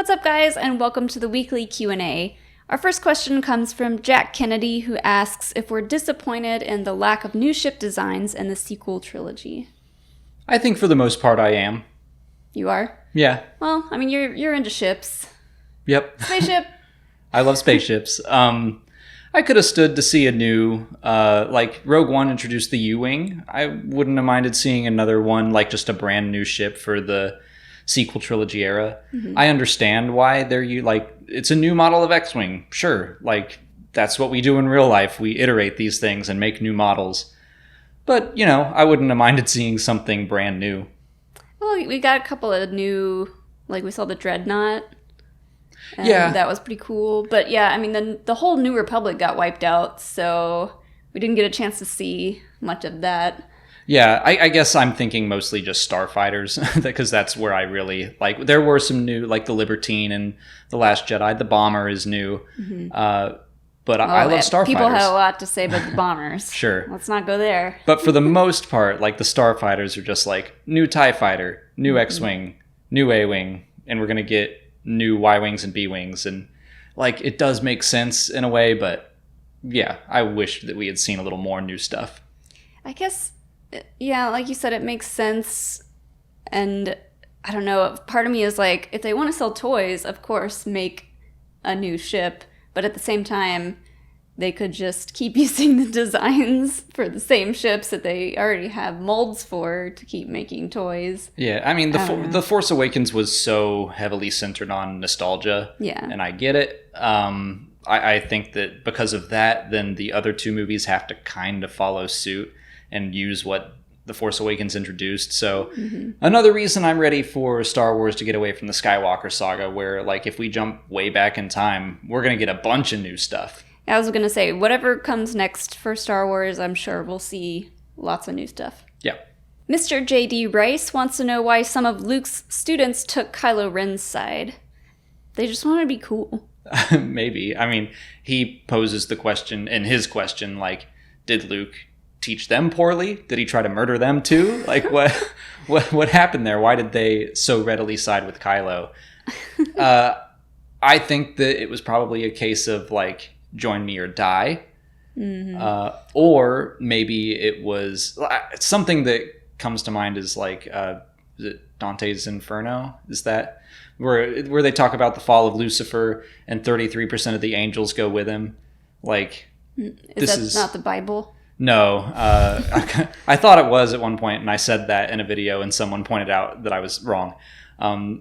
What's up, guys, and welcome to the weekly Q&A. Our first question comes from Jack Kennedy, who asks if we're disappointed in the lack of new ship designs in the sequel trilogy. I think for the most part I am. You are? Yeah. Well, I mean, you're into ships. Yep. Spaceship. I love spaceships. I could have stood to see a new, like Rogue One introduced the U-Wing. I wouldn't have minded seeing another one, like just a brand new ship for the sequel trilogy era. Mm-hmm. I understand why it's a new model of X-Wing. Sure, like that's what we do in real life. We iterate these things and make new models. But, I wouldn't have minded seeing something brand new. Well, we got a couple of new, like we saw the Dreadnought. Yeah. That was pretty cool. But yeah, I mean, the whole New Republic got wiped out, so we didn't get a chance to see much of that. Yeah, I guess I'm thinking mostly just starfighters, because that's where I really like. There were some new, like the Libertine and the Last Jedi. The bomber is new, but I love starfighters. People had a lot to say about the bombers. Sure, let's not go there. But for the most part, like the starfighters are just like new TIE fighter, new X-wing, new A-wing, and we're gonna get new Y-wings and B-wings, and like it does make sense in a way. But yeah, I wish that we had seen a little more new stuff. I guess. Yeah, like you said, it makes sense, and I don't know, part of me is like, if they want to sell toys, of course, make a new ship, but at the same time, they could just keep using the designs for the same ships that they already have molds for to keep making toys. Yeah, I mean, the Force Awakens was so heavily centered on nostalgia, and I get it. I think that because of that, then the other two movies have to kind of follow suit and use what The Force Awakens introduced. So another reason I'm ready for Star Wars to get away from the Skywalker saga, where like if we jump way back in time, we're going to get a bunch of new stuff. I was going to say, whatever comes next for Star Wars, I'm sure we'll see lots of new stuff. Yeah. Mr. J.D. Rice wants to know why some of Luke's students took Kylo Ren's side. They just want to be cool. Maybe. I mean, he poses the question, in his question, like, did Luke teach them poorly? Did he try to murder them too? Like what happened there? Why did they so readily side with Kylo? I think that it was probably a case of like join me or die. Or maybe it was something that comes to mind is like is it Dante's Inferno? Is that where they talk about the fall of Lucifer and 33% of the angels go with him? Like is that not the Bible? No, I thought it was at one point, and I said that in a video, and someone pointed out that I was wrong.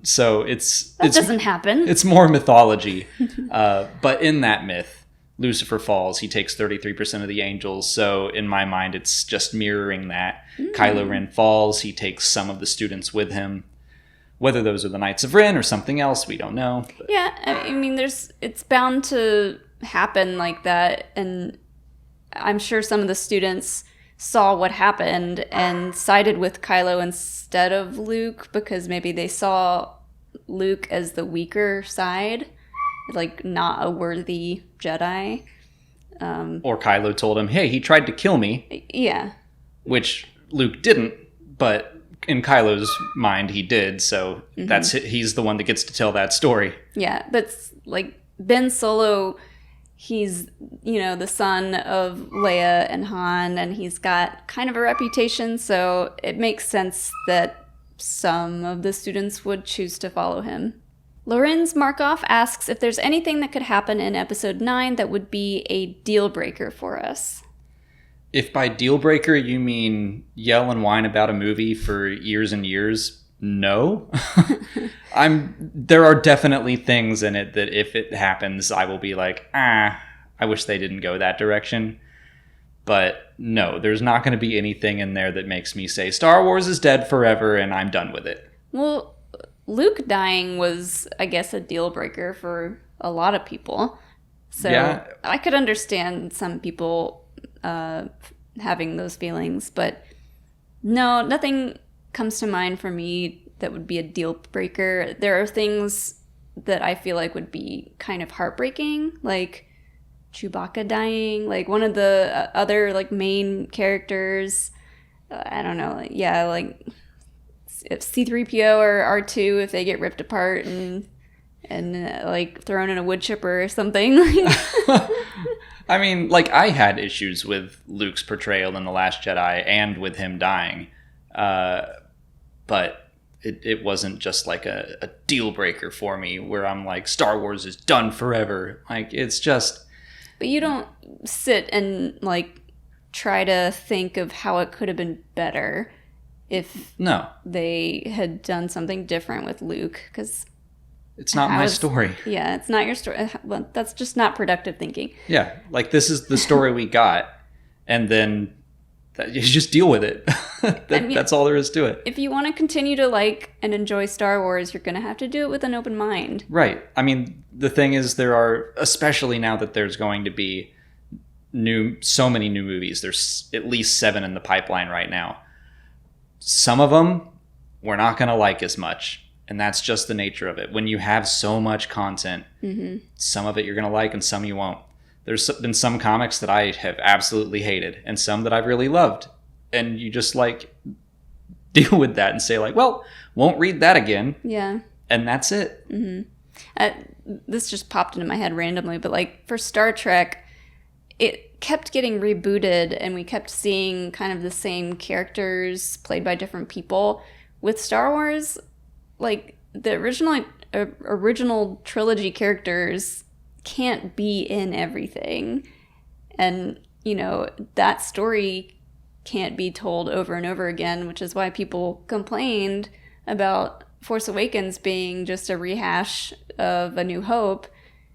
So it doesn't happen. It's more mythology, but in that myth, Lucifer falls. He takes 33% of the angels. So in my mind, it's just mirroring that. Kylo Ren falls. He takes some of the students with him. Whether those are the Knights of Ren or something else, we don't know. But. Yeah, I mean, it's bound to happen like that, and I'm sure some of the students saw what happened and sided with Kylo instead of Luke because maybe they saw Luke as the weaker side, like not a worthy Jedi. Or Kylo told him, hey, he tried to kill me. Yeah. Which Luke didn't, but in Kylo's mind he did, so he's the one that gets to tell that story. Yeah, but like Ben Solo, he's, the son of Leia and Han, and he's got kind of a reputation, so it makes sense that some of the students would choose to follow him. Lorenz Markov asks if there's anything that could happen in Episode 9 that would be a deal breaker for us. If by deal breaker you mean yell and whine about a movie for years and years, no. There are definitely things in it that if it happens, I will be like, I wish they didn't go that direction. But no, there's not going to be anything in there that makes me say Star Wars is dead forever and I'm done with it. Well, Luke dying was, I guess, a deal breaker for a lot of people. So yeah. I could understand some people having those feelings, but no, nothing comes to mind for me that would be a deal breaker. There are things that I feel like would be kind of heartbreaking, like Chewbacca dying, like one of the other like main characters. I don't know, like if C-3PO or R2, if they get ripped apart and and like thrown in a wood chipper or something. I mean, like, I had issues with Luke's portrayal in The Last Jedi and with him dying. But it wasn't just like a deal breaker for me where I'm like, Star Wars is done forever. Like, it's just... But you don't sit and like try to think of how it could have been better if they had done something different with Luke, because it's not my story. Yeah, it's not your story. Well, that's just not productive thinking. Yeah, like, this is the story we got, and then you just deal with it. That's all there is to it. If you want to continue to like and enjoy Star Wars, you're going to have to do it with an open mind. Right. I mean, the thing is, there are, especially now that there's going to be so many new movies. There's at least 7 in the pipeline right now. Some of them we're not going to like as much. And that's just the nature of it. When you have so much content, some of it you're going to like and some you won't. There's been some comics that I have absolutely hated and some that I've really loved. And you just like deal with that and say like, well, won't read that again. Yeah. And that's it. This just popped into my head randomly, but like for Star Trek, it kept getting rebooted and we kept seeing kind of the same characters played by different people. With Star Wars, like the original trilogy characters can't be in everything. And, you know, that story can't be told over and over again, which is why people complained about Force Awakens being just a rehash of A New Hope.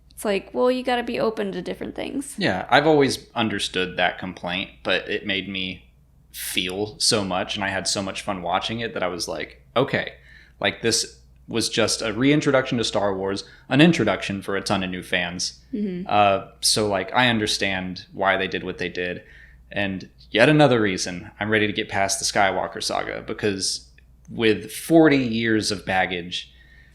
It's like, well, you got to be open to different things. Yeah, I've always understood that complaint, but it made me feel so much, and I had so much fun watching it that I was like, okay, like this was just a reintroduction to Star Wars, an introduction for a ton of new fans. So like, I understand why they did what they did. And yet another reason I'm ready to get past the Skywalker saga, because with 40 years of baggage,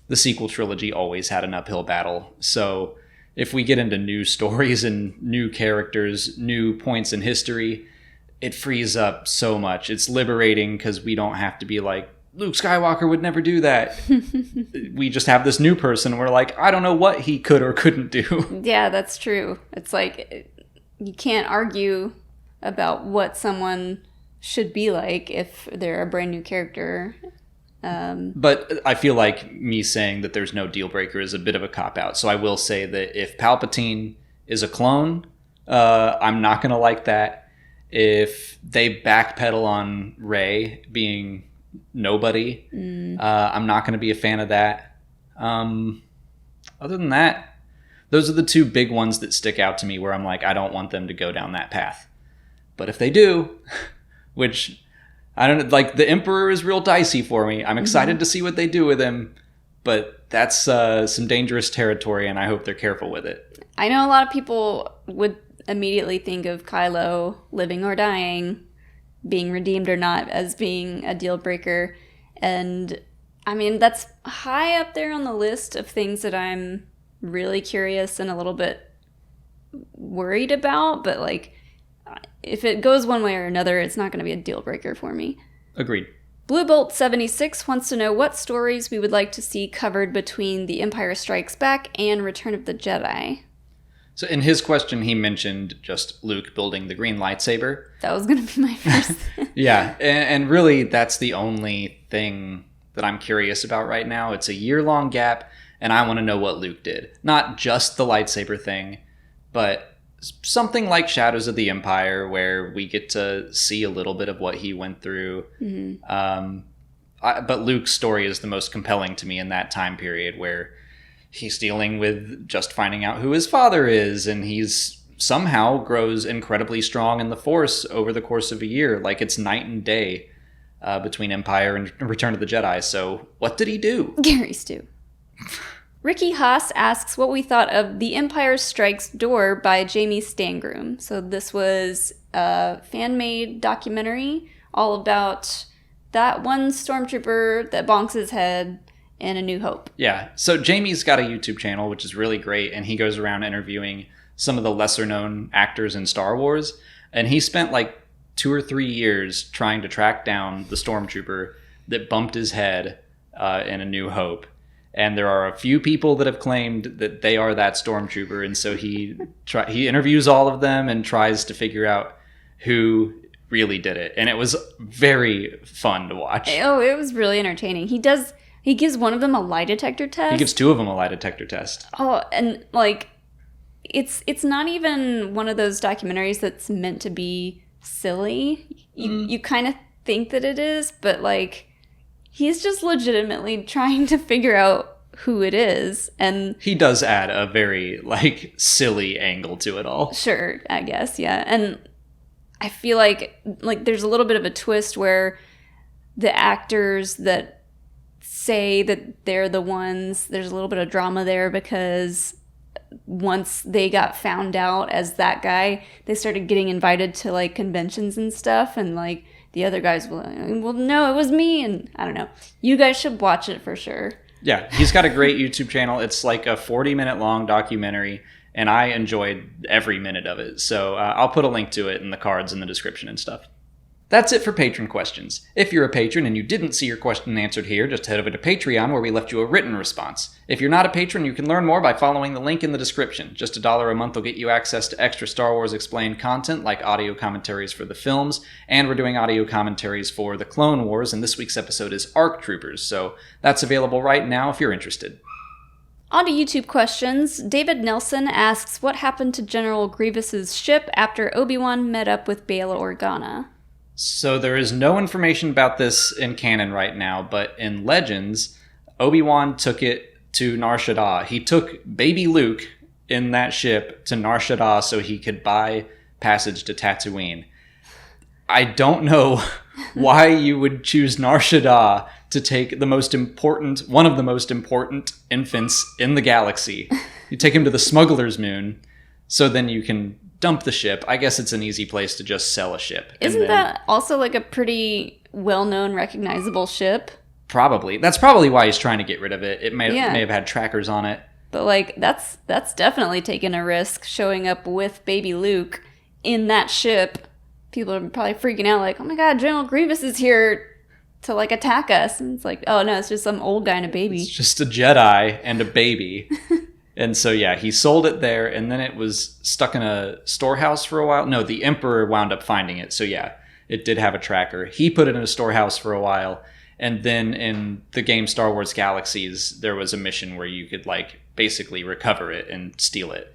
the sequel trilogy always had an uphill battle. So if we get into new stories and new characters, new points in history, it frees up so much. It's liberating because we don't have to be like, Luke Skywalker would never do that. We just have this new person. We're like, I don't know what he could or couldn't do. Yeah, that's true. It's like, you can't argue about what someone should be like if they're a brand new character. But I feel like me saying that there's no deal breaker is a bit of a cop-out. So I will say that if Palpatine is a clone, I'm not going to like that. If they backpedal on Rey being nobody, I'm not going to be a fan of that. Other than that, those are the two big ones that stick out to me where I'm like, I don't want them to go down that path. But if they do, which... I don't like, the Emperor is real dicey for me. I'm excited to see what they do with him, but that's some dangerous territory, and I hope they're careful with it. I know a lot of people would immediately think of Kylo living or dying, being redeemed or not, as being a deal breaker. And I mean, that's high up there on the list of things that I'm really curious and a little bit worried about, but like, if it goes one way or another, it's not going to be a deal breaker for me. Agreed. Bluebolt76 wants to know what stories we would like to see covered between The Empire Strikes Back and Return of the Jedi. So in his question, he mentioned just Luke building the green lightsaber. That was going to be my first. Yeah, and really that's the only thing that I'm curious about right now. It's a year-long gap, and I want to know what Luke did. Not just the lightsaber thing, but something like Shadows of the Empire, where we get to see a little bit of what he went through. But Luke's story is the most compelling to me in that time period, where he's dealing with just finding out who his father is, and he's somehow grows incredibly strong in the Force over the course of a year. Like, it's night and day between Empire and Return of the Jedi. So what did he do? Gary Stu. Ricky Haas asks what we thought of The Empire Strikes Door by Jamie Stangroom. So this was a fan-made documentary all about that one stormtrooper that bonks his head in A New Hope. Yeah, so Jamie's got a YouTube channel, which is really great, and he goes around interviewing some of the lesser-known actors in Star Wars, and he spent like 2 or 3 years trying to track down the stormtrooper that bumped his head in A New Hope. And there are a few people that have claimed that they are that stormtrooper. And so he interviews all of them and tries to figure out who really did it. And it was very fun to watch. Oh, it was really entertaining. He gives one of them a lie detector test. He gives two of them a lie detector test. Oh, and like, it's not even one of those documentaries that's meant to be silly. You kind of think that it is, but like, he's just legitimately trying to figure out who it is. And he does add a very like silly angle to it all. Sure, I guess, yeah. And I feel like there's a little bit of a twist where the actors that say that they're the ones, there's a little bit of drama there because once they got found out as that guy, they started getting invited to like conventions and stuff, and like the other guys were like, well, no, it was me, and I don't know. You guys should watch it for sure. Yeah, he's got a great YouTube channel. It's like a 40-minute long documentary, and I enjoyed every minute of it. So I'll put a link to it in the cards in the description and stuff. That's it for patron questions. If you're a patron and you didn't see your question answered here, just head over to Patreon where we left you a written response. If you're not a patron, you can learn more by following the link in the description. Just $1 a month will get you access to extra Star Wars Explained content like audio commentaries for the films, and we're doing audio commentaries for the Clone Wars, and this week's episode is ARC Troopers, so that's available right now if you're interested. On to YouTube questions. David Nelson asks, what happened to General Grievous' ship after Obi-Wan met up with Bail Organa? So there is no information about this in canon right now, but in Legends, Obi-Wan took it to Nar Shaddaa. He took baby Luke in that ship to Nar Shaddaa so he could buy passage to Tatooine. I don't know why you would choose Nar Shaddaa to take one of the most important infants in the galaxy. You take him to the smuggler's moon, so then you can dump the ship. I guess it's an easy place to just sell a ship. Isn't that also like a pretty well-known, recognizable ship? Probably. That's probably why he's trying to get rid of it. It may have had trackers on it. But like, that's definitely taking a risk, showing up with baby Luke in that ship. People are probably freaking out like, oh my god, General Grievous is here to like attack us. And it's like, oh no, it's just some old guy and a baby. It's just a Jedi and a baby. And so, yeah, he sold it there, and then it was stuck in a storehouse for a while. No, the Emperor wound up finding it. So, yeah, it did have a tracker. He put it in a storehouse for a while. And then in the game Star Wars Galaxies, there was a mission where you could, like, basically recover it and steal it.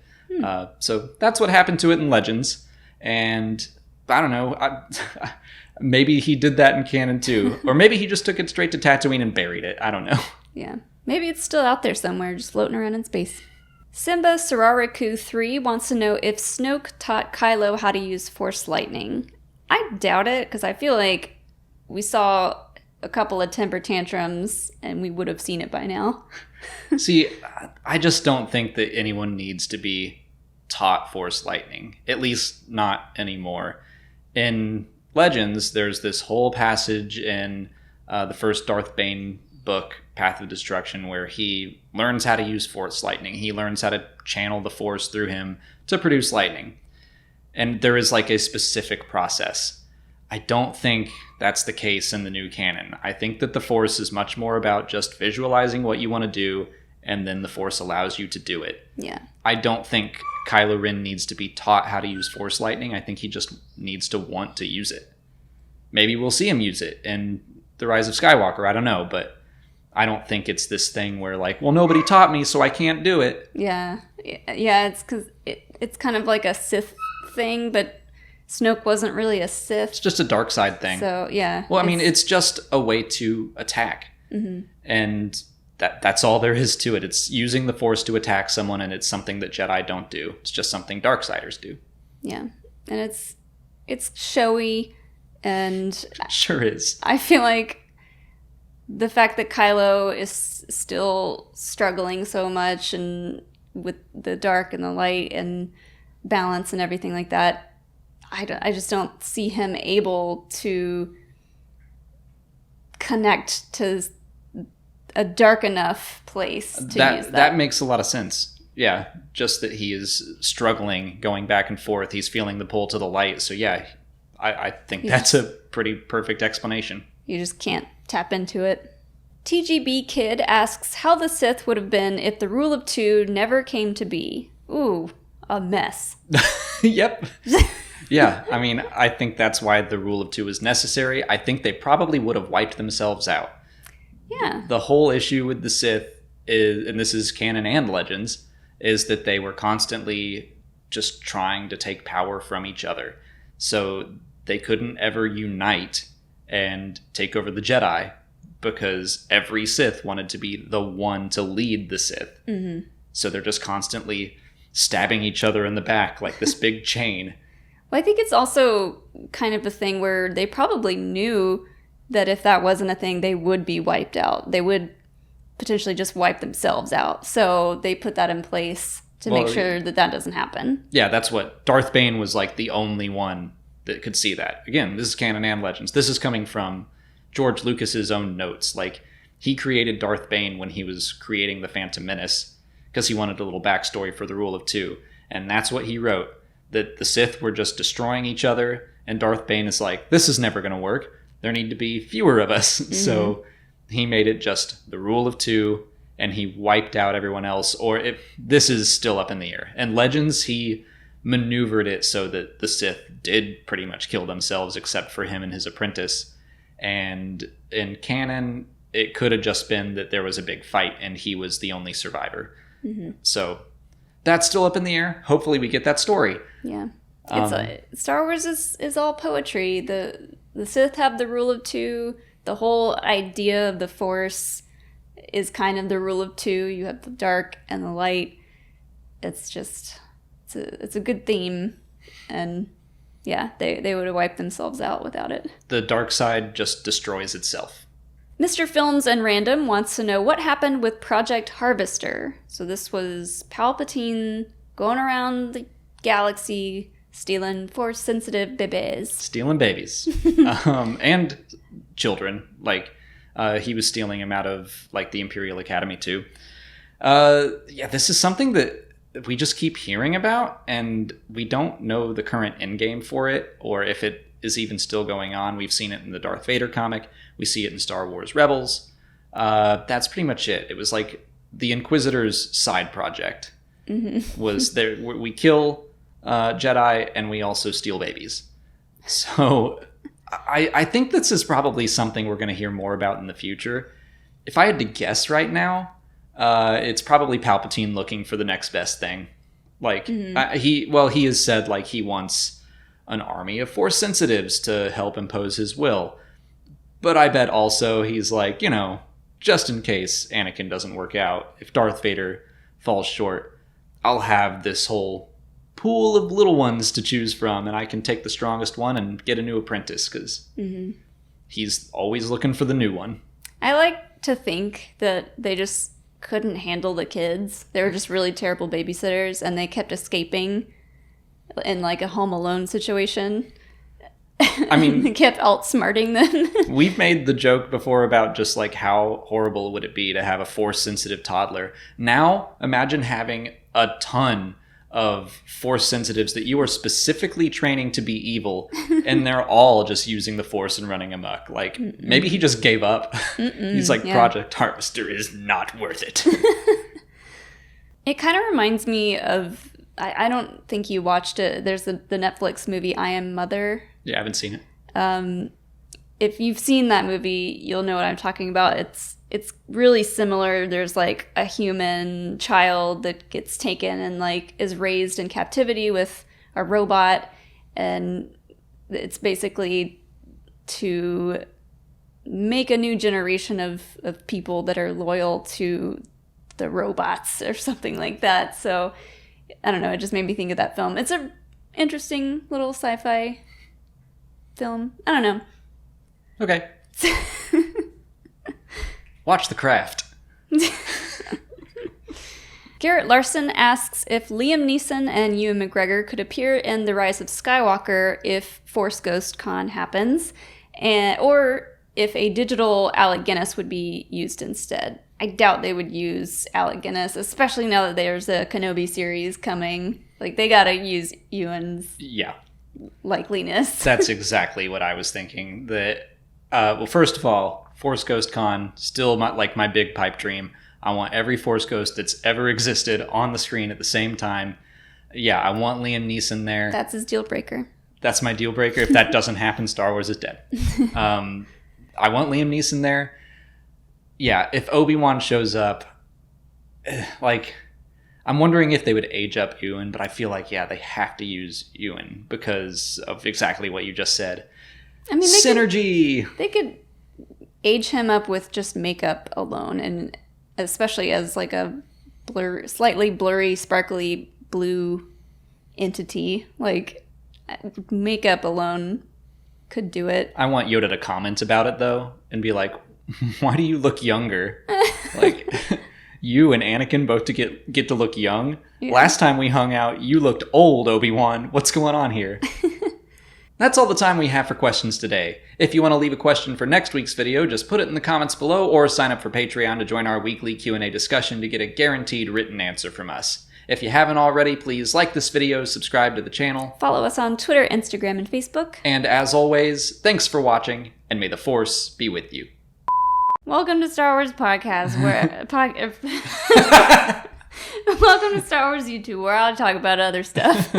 So that's what happened to it in Legends. And I don't know. Maybe he did that in canon, too. Or maybe he just took it straight to Tatooine and buried it. I don't know. Yeah. Maybe it's still out there somewhere, just floating around in space. Simba Sararaku 3 wants to know if Snoke taught Kylo how to use Force Lightning. I doubt it, because I feel like we saw a couple of temper tantrums, and we would have seen it by now. See, I just don't think that anyone needs to be taught Force Lightning. At least not anymore. In Legends, there's this whole passage in the first Darth Bane book, Path of Destruction, where he learns how to use Force Lightning. He learns how to channel the Force through him to produce lightning. And there is like a specific process. I don't think that's the case in the new canon. I think that the Force is much more about just visualizing what you want to do, and then the Force allows you to do it. Yeah. I don't think Kylo Ren needs to be taught how to use Force Lightning. I think he just needs to want to use it. Maybe we'll see him use it in The Rise of Skywalker. I don't know, but I don't think it's this thing where like, well, nobody taught me, so I can't do it. Yeah. Yeah, it's because it's kind of like a Sith thing, but Snoke wasn't really a Sith. It's just a dark side thing. So, yeah. Well, I mean, it's just a way to attack. Mm-hmm. And that's all there is to it. It's using the Force to attack someone, and it's something that Jedi don't do. It's just something Darksiders do. Yeah. And it's showy, and... It sure is. I feel like the fact that Kylo is still struggling so much and with the dark and the light and balance and everything like that, I just don't see him able to connect to a dark enough place to use that. That makes a lot of sense. Yeah, just that he is struggling, going back and forth. He's feeling the pull to the light. So yeah, I think that's a pretty perfect explanation. You just can't tap into it. TGB Kid asks how the Sith would have been if the rule of two never came to be. Ooh, a mess. Yep. Yeah, I mean, I think that's why the rule of two is necessary. I think they probably would have wiped themselves out. Yeah. The whole issue with the Sith is, and this is canon and Legends, is that they were constantly just trying to take power from each other. So they couldn't ever unite and take over the Jedi because every Sith wanted to be the one to lead the Sith. Mm-hmm. So they're just constantly stabbing each other in the back like this big chain. Well, I think it's also kind of a thing where they probably knew that if that wasn't a thing, they would be wiped out. They would potentially just wipe themselves out. So they put that in place to make sure that that doesn't happen. Yeah, that's what Darth Bane was like the only one that could see that. Again, this is canon and Legends. This is coming from George Lucas's own notes. Like, he created Darth Bane when he was creating the Phantom Menace because he wanted a little backstory for the rule of two. And that's what he wrote, that the Sith were just destroying each other. And Darth Bane is like, this is never going to work. There need to be fewer of us. Mm-hmm. So he made it just the rule of two, and he wiped out everyone else. Or if this is still up in the air. And Legends, he maneuvered it so that the Sith did pretty much kill themselves except for him and his apprentice. And in canon, it could have just been that there was a big fight and he was the only survivor. Mm-hmm. So that's still up in the air. Hopefully we get that story. Yeah. Star Wars is all poetry. The Sith have the rule of two. The whole idea of the Force is kind of the rule of two. You have the dark and the light. It's just, it's a good theme. And yeah, they would have wiped themselves out without it. The dark side just destroys itself. Mr. Films and Random wants to know what happened with Project Harvester. So this was Palpatine going around the galaxy stealing Force-sensitive babies. Stealing babies. And children. Like, he was stealing them out of, like, the Imperial Academy, too. Yeah, this is something that we just keep hearing about, and we don't know the current endgame for it, or if it is even still going on. We've seen it in the Darth Vader comic. We see it in Star Wars Rebels. That's pretty much it. It was like the Inquisitor's side project. Mm-hmm. Was there? We kill Jedi, and we also steal babies. So I think this is probably something we're going to hear more about in the future. If I had to guess right now, it's probably Palpatine looking for the next best thing. Like, mm-hmm. He has said, like, he wants an army of Force sensitives to help impose his will. But I bet also he's like, just in case Anakin doesn't work out, if Darth Vader falls short, I'll have this whole pool of little ones to choose from, and I can take the strongest one and get a new apprentice, because mm-hmm. he's always looking for the new one. I like to think that they just couldn't handle the kids. They were just really terrible babysitters, and they kept escaping in like a Home Alone situation. I mean, they kept outsmarting them. We've made the joke before about just like how horrible would it be to have a Force-sensitive toddler. Now, imagine having a ton of Force sensitives that you are specifically training to be evil, and they're all just using the Force and running amok. Like, maybe he just gave up. He's like, yeah. Project Harvester is not worth it. It kind of reminds me of, I don't think you watched it. There's the Netflix movie, I Am Mother. Yeah, I haven't seen it. If you've seen that movie, you'll know what I'm talking about. It's really similar. There's like a human child that gets taken and like is raised in captivity with a robot, and it's basically to make a new generation of people that are loyal to the robots or something like that. So I don't know, it just made me think of that film. It's a interesting little sci-fi film. I don't know. Okay. Watch The Craft. Garrett Larson asks if Liam Neeson and Ewan McGregor could appear in The Rise of Skywalker if Force Ghost Con happens, or if a digital Alec Guinness would be used instead. I doubt they would use Alec Guinness, especially now that there's a Kenobi series coming. Like, they gotta use Ewan's likeliness. That's exactly what I was thinking. That, well, first of all, Force Ghost Con, still my big pipe dream. I want every Force Ghost that's ever existed on the screen at the same time. Yeah, I want Liam Neeson there. That's his deal breaker. That's my deal breaker. If that doesn't happen, Star Wars is dead. I want Liam Neeson there. Yeah, if Obi-Wan shows up, I'm wondering if they would age up Ewan, but I feel like, they have to use Ewan because of exactly what you just said. I mean, synergy! They could age him up with just makeup alone, and especially as like a slightly blurry, sparkly blue entity. Like, makeup alone could do it. I want Yoda to comment about it, though, and be like, why do you look younger? Like, you and Anakin both to get to look young. Yeah. Last time we hung out, you looked old, Obi-Wan. What's going on here? That's all the time we have for questions today. If you want to leave a question for next week's video, just put it in the comments below or sign up for Patreon to join our weekly Q&A discussion to get a guaranteed written answer from us. If you haven't already, please like this video, subscribe to the channel. Follow us on Twitter, Instagram, and Facebook. And as always, thanks for watching, and may the Force be with you. Welcome to Star Wars Podcast, where welcome to Star Wars YouTube, where I'll talk about other stuff.